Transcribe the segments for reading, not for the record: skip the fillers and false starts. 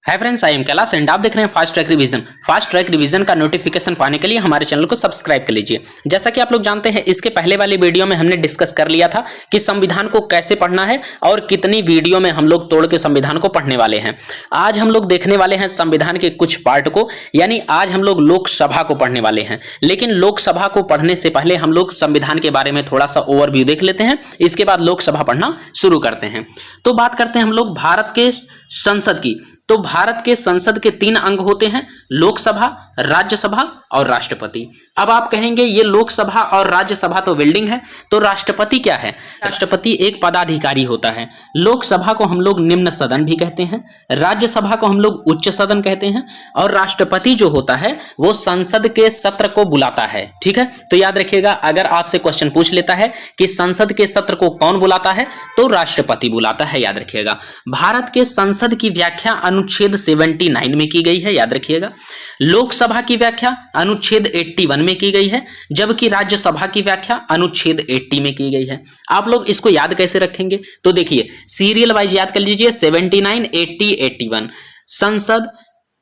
Hi friends, I am Kailash and आप देख रहे हैं fast track revision. Fast track revision का नोटिफिकेशन पाने के लिए हमारे चैनल को सब्सक्राइब कर लीजिए। जैसा कि आप लोग जानते हैं, इसके पहले वाली वीडियो में हमने डिस्कस कर लिया था कि संविधान को कैसे पढ़ना है और कितनी वीडियो में हम लोग तोड़ के संविधान को पढ़ने वाले हैं। आज हम लोग देखने वाले हैं संविधान के कुछ पार्ट को, यानी आज हम लोग लोकसभा को पढ़ने वाले हैं। लेकिन लोकसभा को पढ़ने से पहले हम लोग संविधान के बारे में थोड़ा सा ओवरव्यू देख लेते हैं, इसके बाद लोकसभा पढ़ना शुरू करते हैं। तो बात करते हैं हम लोग भारत के संसद की। तो भारत के संसद के 3 अंग होते हैं, लोकसभा, राज्यसभा और राष्ट्रपति। अब आप कहेंगे ये लोकसभा और राज्यसभा तो बिल्डिंग है, तो राष्ट्रपति क्या है? राष्ट्रपति एक पदाधिकारी होता है। लोकसभा को हम लोग निम्न सदन भी कहते हैं, राज्यसभा को हम लोग उच्च सदन कहते हैं, और राष्ट्रपति जो होता है वो संसद के सत्र को बुलाता है। ठीक है, तो याद रखिएगा, अगर आपसे क्वेश्चन पूछ लेता है कि संसद के सत्र को कौन बुलाता है, तो राष्ट्रपति बुलाता है, याद रखिएगा। भारत के संसद की व्याख्या अनुच्छेद 79 में की गई है, याद रखिएगा। लोकसभा की व्याख्या अनुच्छेद 81 में की गई है, जबकि राज्यसभा की व्याख्या अनुच्छेद 80 में की गई है। आप लोग इसको याद कैसे रखेंगे? तो देखिए, सीरियल वाइज याद कर लीजिए, 79, 80, 81। संसद,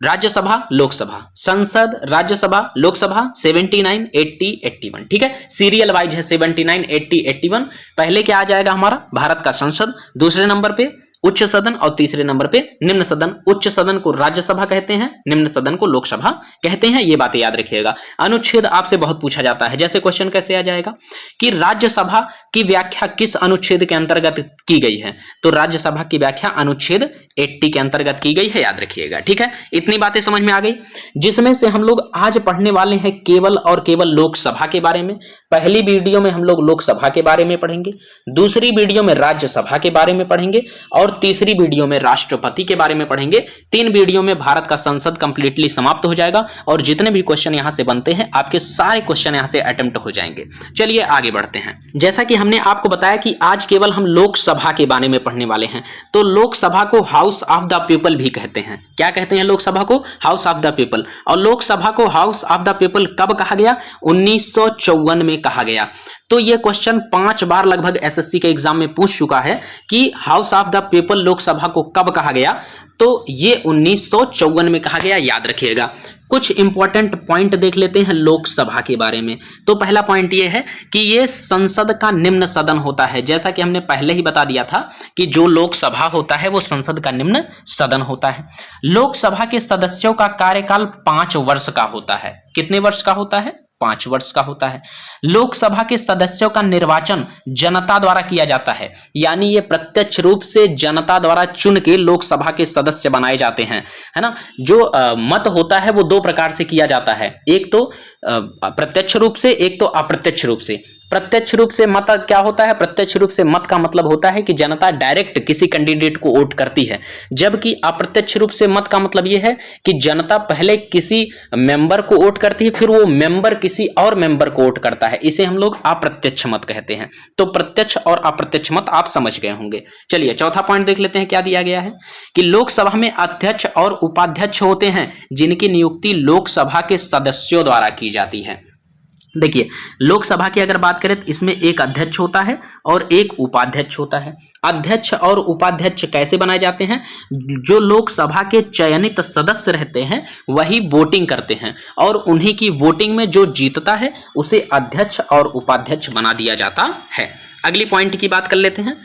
राज्यसभा, लोकसभा, संसद, राज्यसभा, लोकसभा, 79, 80, 81। ठीक है, सीरियल वाइज है 79, 80, 81। पहले क्या आ जाएगा हमारा? भारत का संसद, दूसरे नंबर पे उच्च सदन और तीसरे नंबर पे निम्न सदन। उच्च सदन को राज्यसभा कहते हैं, निम्न सदन को लोकसभा कहते हैं। ये बातें याद रखिएगा। अनुच्छेद आपसे बहुत पूछा जाता है, जैसे क्वेश्चन कैसे आ जाएगा कि राज्यसभा की व्याख्या किस अनुच्छेद के अंतर्गत की गई है? तो राज्यसभा की व्याख्या अनुच्छेद 80 के अंतर्गत की गई है, याद रखिएगा। ठीक है, इतनी बातें समझ में आ गई, जिसमें से हम लोग आज पढ़ने वाले हैं केवल और केवल लोकसभा के बारे में। पहली वीडियो में हम लोग लोकसभा के बारे में पढ़ेंगे, दूसरी वीडियो में राज्यसभा के बारे में पढ़ेंगे और तीसरी वीडियो में राष्ट्रपति के बारे में पढ़ेंगे। 3 वीडियो में भारत का संसद कंप्लीटली समाप्त हो जाएगा और जितने भी क्वेश्चन यहां से बनते हैं, आपके सारे क्वेश्चन यहां से अटेम्प्ट हो जाएंगे। चलिए आगे बढ़ते हैं। जैसा कि हमने आपको बताया कि आज केवल हम लोकसभा के बारे में पढ़ने वाले हैं, तो लोकसभा को हाउस ऑफ द पीपल भी कहते हैं। क्या कहते हैं लोकसभा को? House of the people. और लोकसभा को हाउस ऑफ द पीपल कब कहा गया? 1954 में कहा गया। तो ये क्वेश्चन 5 बार लगभग एसएससी के एग्जाम में पूछ चुका है कि house of the people Lok Sabha को कब कहा गया? तो ये 1954 में कहा गया, याद रखिएगा। कुछ इंपॉर्टेंट पॉइंट देख लेते हैं लोकसभा के बारे में। तो पहला पॉइंट ये है कि ये संसद का निम्न सदन होता है। जैसा कि हमने पहले ही बता दिया था कि जो लोकसभा होता है वो संसद का निम्न सदन होता है। लोकसभा के सदस्यों का कार्यकाल 5 वर्ष का होता है। कितने वर्ष का होता है? 5 वर्ष का होता है। लोकसभा के सदस्यों का निर्वाचन जनता द्वारा किया जाता है, यानी ये प्रत्यक्ष रूप से जनता द्वारा चुन के लोकसभा के सदस्य बनाए जाते हैं, है ना। जो मत होता है वो 2 प्रकार से किया जाता है, एक तो प्रत्यक्ष रूप से, एक तो अप्रत्यक्ष रूप से। प्रत्यक्ष रूप से मत क्या होता है? प्रत्यक्ष रूप से मत का मतलब होता है कि जनता डायरेक्ट किसी कैंडिडेट को वोट करती है, जबकि अप्रत्यक्ष रूप से मत का मतलब यह है कि जनता पहले किसी मेंबर को वोट करती है, फिर वो मेंबर किसी और मेंबर को वोट करता है। इसे हम लोग अप्रत्यक्ष मत कहते हैं। तो प्रत्यक्ष और अप्रत्यक्ष मत आप समझ गए होंगे। चलिए चौथा पॉइंट देख लेते हैं, क्या दिया गया है कि लोकसभा में अध्यक्ष और उपाध्यक्ष होते हैं, जिनकी नियुक्ति लोकसभा के सदस्यों द्वारा की जाती है। देखिए, लोकसभा की अगर बात करें तो इसमें एक अध्यक्ष होता है और एक उपाध्यक्ष होता है। अध्यक्ष और उपाध्यक्ष कैसे बनाए जाते हैं? जो लोकसभा के चयनित सदस्य रहते हैं वही वोटिंग करते हैं, और उन्हीं की वोटिंग में जो जीतता है उसे अध्यक्ष और उपाध्यक्ष बना दिया जाता है। अगली पॉइंट की बात कर लेते हैं।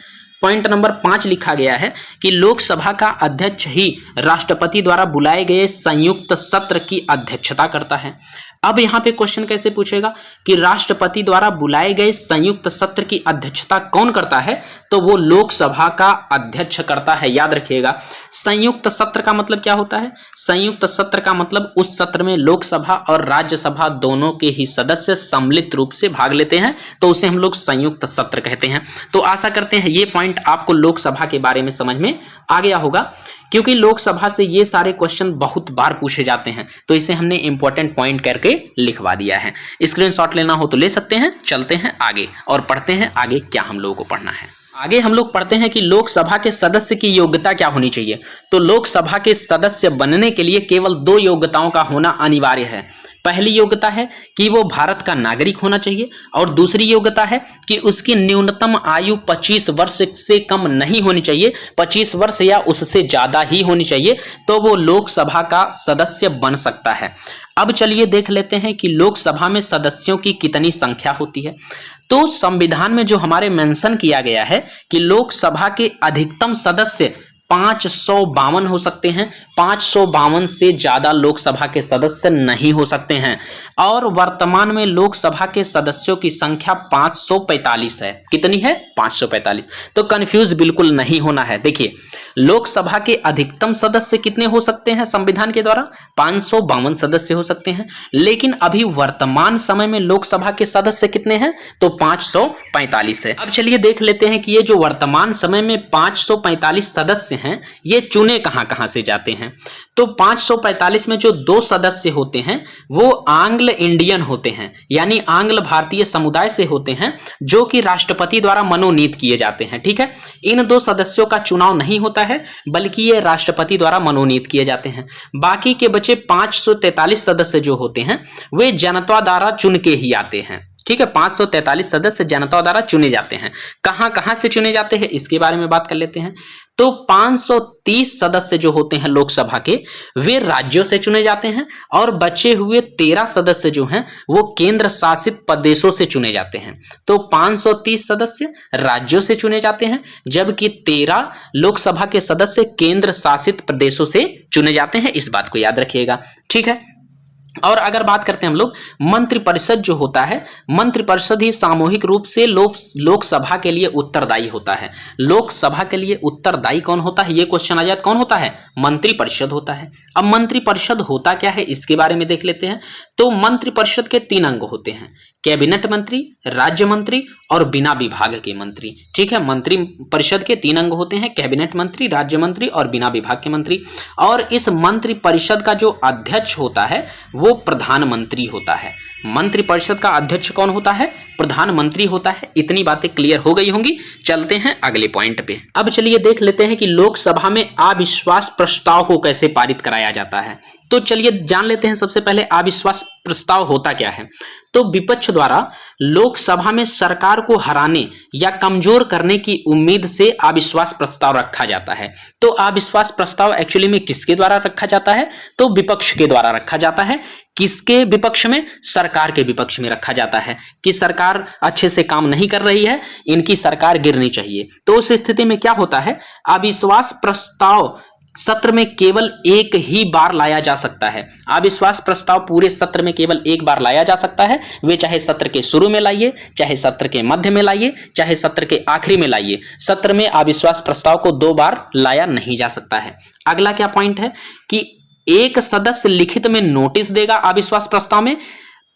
पॉइंट नंबर 5 लिखा गया है कि लोकसभा का अध्यक्ष ही राष्ट्रपति द्वारा बुलाए गए संयुक्त सत्र की अध्यक्षता करता है। अब यहां पे क्वेश्चन कैसे पूछेगा कि राष्ट्रपति द्वारा बुलाए गए संयुक्त सत्र की अध्यक्षता कौन करता है? तो वो लोकसभा का अध्यक्ष करता है, याद रखिएगा। संयुक्त सत्र का मतलब क्या होता है? संयुक्त सत्र का मतलब उस सत्र में लोकसभा और राज्यसभा दोनों के ही सदस्य सम्मिलित रूप से भाग लेते हैं, तो उसे हम लोग संयुक्त सत्र कहते हैं। तो आशा करते हैं ये पॉइंट आपको लोकसभा के बारे में समझ में आ गया होगा, क्योंकि लोकसभा से ये सारे क्वेश्चन बहुत बार पूछे जाते हैं, तो इसे हमने इंपॉर्टेंट पॉइंट करके लिखवा दिया है। स्क्रीनशॉट लेना हो तो ले सकते हैं। चलते हैं आगे और पढ़ते हैं आगे क्या हम लोगों को पढ़ना है। आगे हम लोग पढ़ते हैं कि लोकसभा के सदस्य की योग्यता क्या होनी चाहिए। तो लोकसभा के सदस्य बनने के लिए केवल 2 योग्यताओं का होना अनिवार्य है। पहली योग्यता है कि वो भारत का नागरिक होना चाहिए और दूसरी योग्यता है कि उसकी न्यूनतम आयु 25 वर्ष से कम नहीं होनी चाहिए, 25 वर्ष या उससे ज्यादा ही होनी चाहिए, तो वो लोकसभा का सदस्य बन सकता है। अब चलिए देख लेते हैं कि लोकसभा में सदस्यों की कितनी संख्या होती है। तो संविधान में जो हमारे मेंशन किया गया है कि लोकसभा के अधिकतम सदस्य 552 हो सकते हैं, 552 से ज्यादा लोकसभा के सदस्य नहीं हो सकते हैं। और वर्तमान में लोकसभा के सदस्यों की संख्या 545 है। कितनी है? 545। तो कंफ्यूज बिल्कुल नहीं होना है। देखिए, लोकसभा के अधिकतम सदस्य कितने हो सकते हैं संविधान के द्वारा? 552 सदस्य हो सकते हैं। लेकिन अभी वर्तमान समय में लोकसभा के सदस्य कितने हैं? तो 545 है। अब चलिए देख लेते हैं कि ये जो वर्तमान समय में 545 सदस्य हैं, ये चुने कहां से जाते हैं। तो 545 में जो 2 सदस्य होते हैं वो आंग्ल इंडियन होते हैं, यानी आंग्ल भारतीय समुदाय से होते हैं, जो कि राष्ट्रपति द्वारा मनोनीत किए जाते हैं। ठीक है, इन 2 सदस्यों का चुनाव नहीं होता है, बल्कि ये राष्ट्रपति द्वारा मनोनीत किए जाते हैं। बाकी के बचे 543 सदस्य जो होते हैं वे जनता द्वारा चुन के ही आते हैं। ठीक है, 543 सदस्य जनता द्वारा चुने जाते हैं। कहां से चुने जाते हैं इसके बारे में बात कर लेते हैं। तो 530 सदस्य जो होते हैं लोकसभा के, वे राज्यों से चुने जाते हैं और बचे हुए 13 सदस्य जो हैं वो केंद्र शासित प्रदेशों से चुने जाते हैं। तो 530 सदस्य राज्यों से चुने जाते हैं, जबकि 13 लोकसभा के सदस्य केंद्र शासित प्रदेशों से चुने जाते हैं। इस बात को याद रखिएगा। ठीक है, और अगर बात करते हैं हम लोग मंत्रिपरिषद जो होता है, मंत्रिपरिषद ही सामूहिक रूप से लोकसभा के लिए उत्तरदायी होता है। लोकसभा के लिए उत्तरदायी कौन होता है? ये क्वेश्चन आ जाता, कौन होता है? मंत्रिपरिषद होता है। अब मंत्रिपरिषद होता क्या है इसके बारे में देख लेते हैं। तो मंत्रिपरिषद के 3 अंग होते हैं, कैबिनेट मंत्री, राज्य मंत्री और बिना विभाग के मंत्री। ठीक है, मंत्रिपरिषद के 3 अंग होते हैं, कैबिनेट मंत्री, राज्य मंत्री और बिना विभाग के मंत्री। और इस मंत्रिपरिषद का जो अध्यक्ष होता है वो प्रधानमंत्री होता है। मंत्रिपरिषद का अध्यक्ष कौन होता है? प्रधानमंत्री होता है। इतनी बातें क्लियर हो गई होंगी। चलते हैं अगले पॉइंट पे। अब चलिए देख लेते हैं कि लोकसभा में अविश्वास प्रस्ताव को कैसे पारित कराया जाता है। तो चलिए जान लेते हैं सबसे पहले अविश्वास प्रस्ताव होता क्या है। तो विपक्ष द्वारा लोकसभा में सरकार को हराने या कमजोर करने की उम्मीद से अविश्वास प्रस्ताव रखा जाता है। तो अविश्वास प्रस्ताव एक्चुअली में किसके द्वारा रखा जाता है? तो विपक्ष के द्वारा रखा जाता है। किसके विपक्ष में? सरकार के विपक्ष में रखा जाता है कि सरकार अच्छे से काम नहीं कर रही है, इनकी सरकार गिरनी चाहिए। तो उस स्थिति में क्या होता है? अविश्वास प्रस्ताव सत्र में केवल एक ही बार लाया जा सकता है। अविश्वास प्रस्ताव पूरे सत्र में केवल एक बार लाया जा सकता है। वे चाहे सत्र के शुरू में लाइए, चाहे सत्र के मध्य में लाइए, चाहे सत्र के आखिरी में लाइए, सत्र में अविश्वास प्रस्ताव को 2 बार लाया नहीं जा सकता है। अगला क्या पॉइंट है कि एक सदस्य लिखित में नोटिस देगा अविश्वास प्रस्ताव में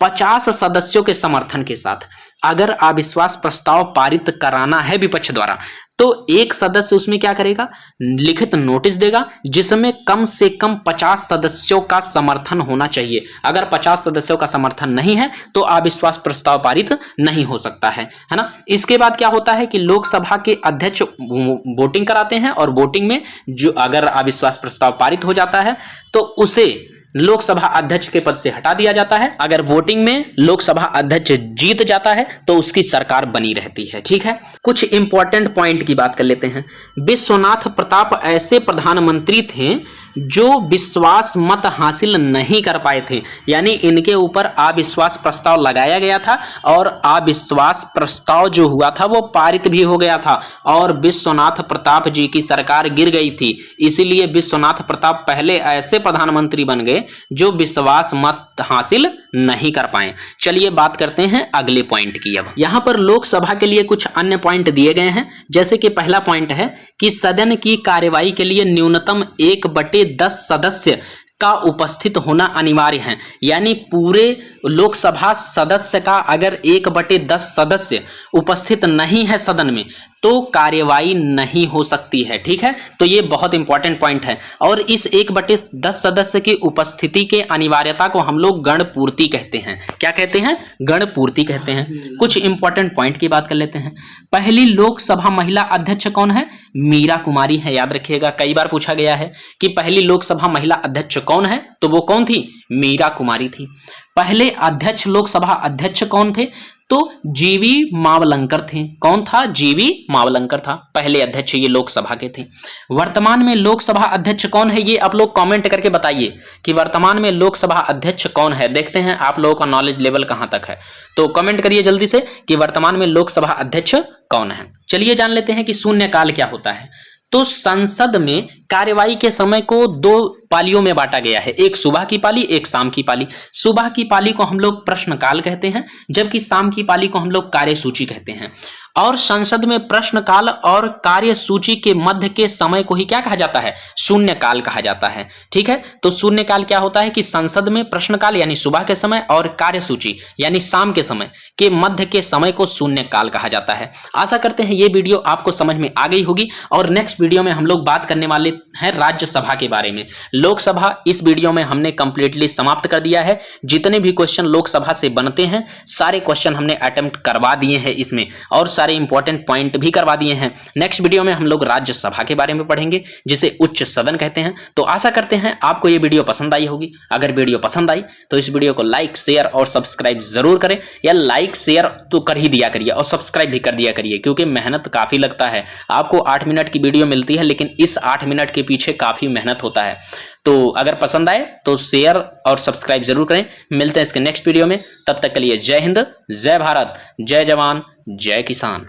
50 सदस्यों के समर्थन के साथ। अगर अविश्वास प्रस्ताव पारित कराना है विपक्ष द्वारा, तो एक सदस्य उसमें क्या करेगा? लिखित नोटिस देगा, जिसमें कम से कम 50 सदस्यों का समर्थन होना चाहिए। अगर 50 सदस्यों का समर्थन नहीं है तो अविश्वास प्रस्ताव पारित नहीं हो सकता है ना। इसके बाद क्या होता है कि लोकसभा के अध्यक्ष वोटिंग कराते हैं, और वोटिंग में जो अगर अविश्वास प्रस्ताव पारित हो जाता है तो उसे लोकसभा अध्यक्ष के पद से हटा दिया जाता है। अगर वोटिंग में लोकसभा अध्यक्ष जीत जाता है तो उसकी सरकार बनी रहती है। ठीक है, कुछ इंपॉर्टेंट पॉइंट की बात कर लेते हैं। विश्वनाथ प्रताप ऐसे प्रधानमंत्री थे जो विश्वास मत हासिल नहीं कर पाए थे, यानी इनके ऊपर अविश्वास प्रस्ताव लगाया गया था और अविश्वास प्रस्ताव जो हुआ था वो पारित भी हो गया था और विश्वनाथ प्रताप जी की सरकार गिर गई थी। इसीलिए विश्वनाथ प्रताप पहले ऐसे प्रधानमंत्री बन गए जो विश्वास मत हासिल नहीं कर पाए। चलिए बात करते हैं अगले पॉइंट की। अब यहां पर लोकसभा के लिए कुछ अन्य पॉइंट दिए गए हैं, जैसे कि पहला पॉइंट है कि सदन की कार्यवाही के लिए न्यूनतम 1/10 सदस्य का उपस्थित होना अनिवार्य है। यानी पूरे लोकसभा सदस्य का अगर 1/10 सदस्य उपस्थित नहीं है सदन में तो कार्यवाही नहीं हो सकती है। ठीक है, तो ये बहुत इंपॉर्टेंट पॉइंट है। और इस 1/10 सदस्य की उपस्थिति के अनिवार्यता को हम लोग गणपूर्ति कहते हैं। क्या कहते हैं? गणपूर्ति कहते हैं। कुछ इंपॉर्टेंट पॉइंट की बात कर लेते हैं। पहली लोकसभा महिला अध्यक्ष कौन है? मीरा कुमारी है। याद रखिएगा, कई बार पूछा गया है कि पहली लोकसभा महिला अध्यक्ष कौन है, तो वो कौन थी? मीरा कुमारी थी। पहले अध्यक्ष लोकसभा अध्यक्ष कौन थे? तो जीवी मावलंकर थे। कौन था? जीवी मावलंकर था, पहले अध्यक्ष ये लोकसभा के थे। वर्तमान में लोकसभा अध्यक्ष कौन है? ये आप लोग कमेंट करके बताइए कि वर्तमान में लोकसभा अध्यक्ष कौन है। देखते हैं आप लोगों का नॉलेज लेवल कहां तक है, तो कमेंट करिए जल्दी से कि वर्तमान में लोकसभा अध्यक्ष कौन है। चलिए जान लेते हैं कि शून्यकाल क्या होता है। तो संसद में कार्यवाही के समय को 2 पालियों में बांटा गया है, एक सुबह की पाली, एक शाम की पाली। सुबह की पाली को हम लोग प्रश्नकाल कहते हैं, जबकि शाम की पाली को हम लोग कार्यसूची कहते हैं। और संसद में प्रश्नकाल और कार्यसूची के मध्य के समय को ही क्या कहा जाता है? शून्यकाल कहा जाता है। ठीक है, तो शून्यकाल क्या होता है कि संसद में प्रश्नकाल यानी सुबह के समय और कार्यसूची यानी शाम के समय के मध्य के समय को शून्यकाल कहा जाता है। आशा करते हैं ये वीडियो आपको समझ में आ गई होगी। और नेक्स्ट वीडियो में हम लोग बात करने वाले हैं राज्यसभा के बारे में। लोकसभा इस वीडियो में हमने कंप्लीटली समाप्त कर दिया है। जितने भी क्वेश्चन लोकसभा से बनते हैं सारे क्वेश्चन हमने अटेम्प्ट करवा दिए हैं इसमें, और सारे इंपॉर्टेंट पॉइंट भी करवा दिए हैं। नेक्स्ट वीडियो में हम लोग राज्यसभा के बारे में पढ़ेंगे, जिसे उच्च सदन कहते हैं। तो आशा करते हैं आपको ये वीडियो पसंद आई होगी। अगर वीडियो पसंद आई तो इस वीडियो को लाइक, शेयर और सब्सक्राइब जरूर करें, या लाइक शेयर तो कर ही दिया करिए और सब्सक्राइब भी कर दिया करिए, क्योंकि मेहनत काफी लगता है। आपको 8 मिनट की वीडियो मिलती है, लेकिन इस 8 मिनट के पीछे काफी मेहनत होता है। तो अगर पसंद आए तो शेयर और सब्सक्राइब जरूर करें। मिलते हैं इसके नेक्स्ट वीडियो में, तब तक के लिए जय हिंद, जय भारत, जय जवान, जय किसान।